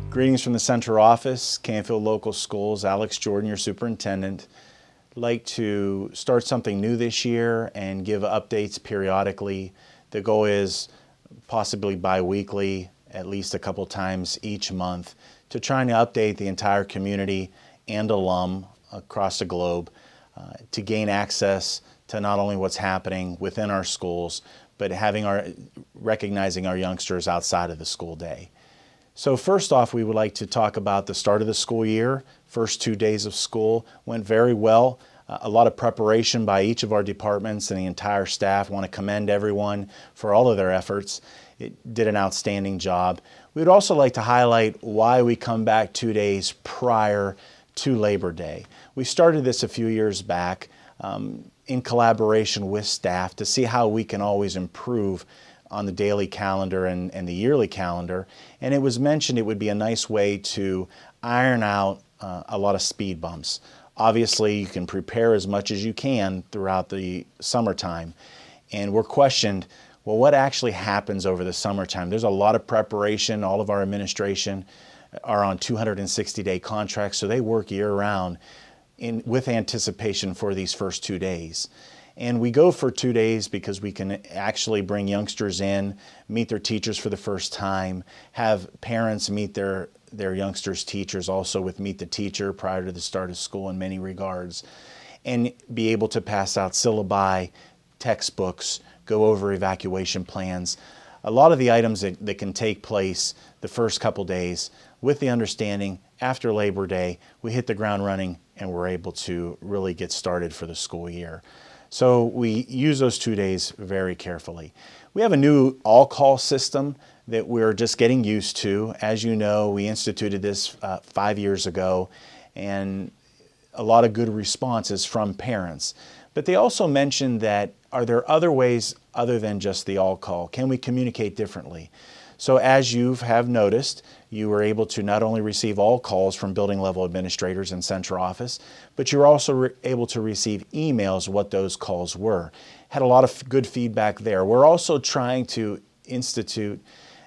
Greetings from the Central Office, Canfield Local Schools. Alex Jordan, your superintendent. I'd like to start something new this year and give updates periodically. The goal is possibly bi-weekly, at least a couple times each month, to try and update the entire community and alum across the globe to gain access to not only what's happening within our schools, but recognizing our youngsters outside of the school day. So first off, we would like to talk about the start of the school year. First 2 days of school went very well. A lot of preparation by each of our departments and the entire staff. I want to commend everyone for all of their efforts. It did an outstanding job. We would also like to highlight why we come back 2 days prior to Labor Day. We started this a few years back in collaboration with staff to see how we can always improve on the daily calendar and the yearly calendar. And it was mentioned it would be a nice way to iron out a lot of speed bumps. Obviously, you can prepare as much as you can throughout the summertime. And we're questioned, well, what actually happens over the summertime? There's a lot of preparation. All of our administration are on 260-day contracts, so they work year-round with anticipation for these first 2 days. And we go for 2 days because we can actually bring youngsters in, meet their teachers for the first time, have parents meet their youngsters' teachers also with Meet the Teacher prior to the start of school in many regards, and be able to pass out syllabi, textbooks, go over evacuation plans. A lot of the items that can take place the first couple days with the understanding after Labor Day, we hit the ground running and we're able to really get started for the school year. So we use those 2 days very carefully. We have a new all-call system that we're just getting used to. As you know, we instituted this 5 years ago, and a lot of good responses from parents. But they also mentioned that, are there other ways other than just the all-call? Can we communicate differently? So as you have noticed, you were able to not only receive all calls from building level administrators in central office, but you're also able to receive emails what those calls were. Had a lot of good feedback there. We're also trying to institute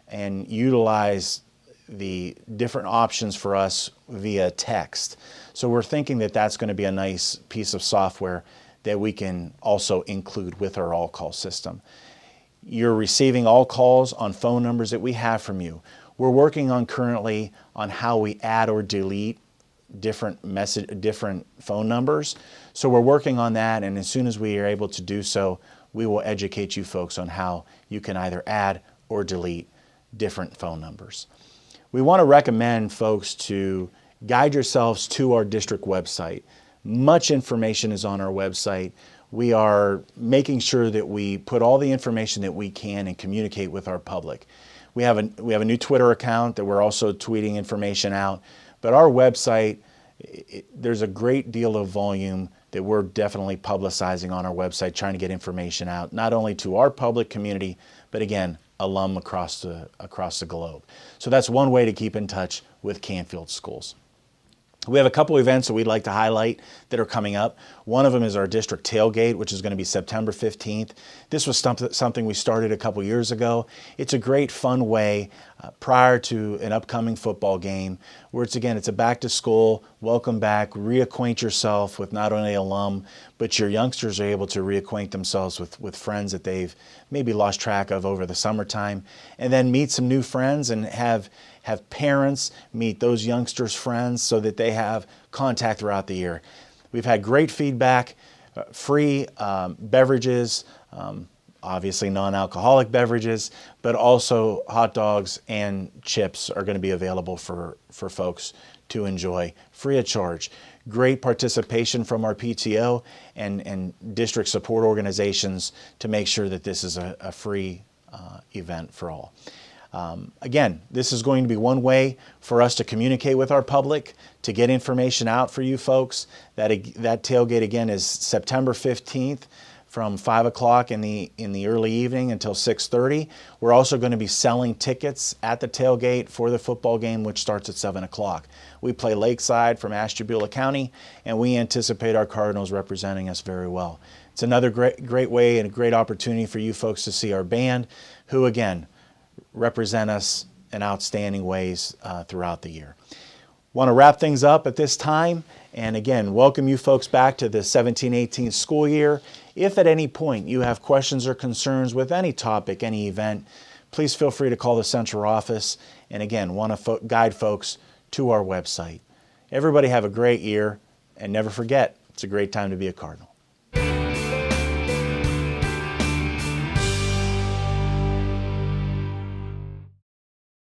and utilize the different options for us via text. So we're thinking that that's going to be a nice piece of software that we can also include with our all-call system. You're receiving all calls on phone numbers that we have from you. We're working on currently on how we add or delete different phone numbers. So we're working on that, and as soon as we are able to do so, we will educate you folks on how you can either add or delete different phone numbers. We want to recommend folks to guide yourselves to our district website. Much information is on our website. We are making sure that we put all the information that we can and communicate with our public. We have a new Twitter account that we're also tweeting information out, but our website, there's a great deal of volume that we're definitely publicizing on our website, trying to get information out, not only to our public community, but again, alum across the globe. So that's one way to keep in touch with Canfield schools. We have a couple events that we'd like to highlight that are coming up. One of them is our district tailgate, which is going to be September 15th. This was something we started a couple years ago. It's a great fun way prior to an upcoming football game where it's a back to school, welcome back, reacquaint yourself with not only alum, but your youngsters are able to reacquaint themselves with friends that they've maybe lost track of over the summertime, and then meet some new friends and have parents meet those youngsters' friends so that they have contact throughout the year. We've had great feedback, free beverages, obviously non-alcoholic beverages, but also hot dogs and chips are going to be available for folks to enjoy free of charge. Great participation from our PTO and district support organizations to make sure that this is a free event for all. Again, this is going to be one way for us to communicate with our public, to get information out for you folks. That tailgate again is September 15th from 5 o'clock in the early evening until 6:30. We're also going to be selling tickets at the tailgate for the football game, which starts at 7 o'clock. We play Lakeside from Ashtabula County, and we anticipate our Cardinals representing us very well. It's another great way and a great opportunity for you folks to see our band, who again represent us in outstanding ways throughout the year. Want to wrap things up at this time, and again, welcome you folks back to the 17-18 school year. If at any point you have questions or concerns with any topic, any event, please feel free to call the central office. And again, want to guide folks to our website. Everybody have a great year, and never forget, it's a great time to be a Cardinal.